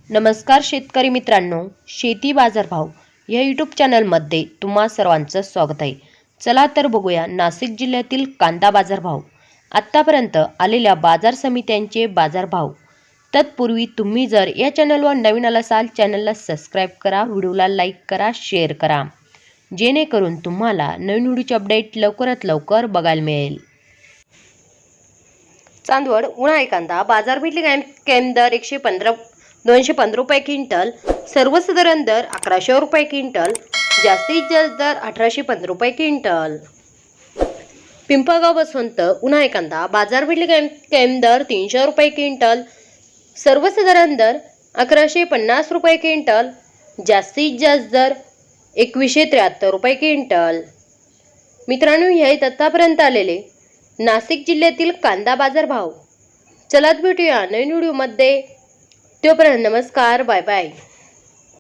नमस्कार शेतकरी मित्रांनो, शेती बाजारभाव या यूट्यूब चॅनलमध्ये तुम्हा सर्वांचं स्वागत आहे। चला तर बघूया नाशिक जिल्ह्यातील कांदा बाजारभाव, आत्तापर्यंत आलेल्या बाजार समित्यांचे बाजारभाव। तत्पूर्वी तुम्ही जर या चॅनलवर नवीन असाल चॅनलला सबस्क्राईब करा, व्हिडिओला लाईक करा, शेअर करा, जेणेकरून तुम्हाला नवीन व्हिडिओचे अपडेट लवकरात लवकर बघायला मिळेल। चांदवड उन्हाळी कांदा बाजारपेठेतील कायम दर 215 रुपये क्विंटल, सर्वसाधारण दर 1100 रुपये क्विंटल, जास्तीत जास्त दर 1815 रुपये क्विंटल। पिंपळगाव बसवंत उन्हाळी कांदा बाजारपेठेतील कायम दर 300 रुपये क्विंटल, सर्वसाधारण दर 1150 रुपये क्विंटल, जास्तीत जास्त दर 2173 रुपये क्विंटल। मित्रांनो, हे आतापर्यंत आलेले नाशिक जिल्ह्यातील कांदा बाजार भाव। चला भेटूया नवीन व्हिडिओमध्ये, तोपर्यंत नमस्कार, बाय बाय।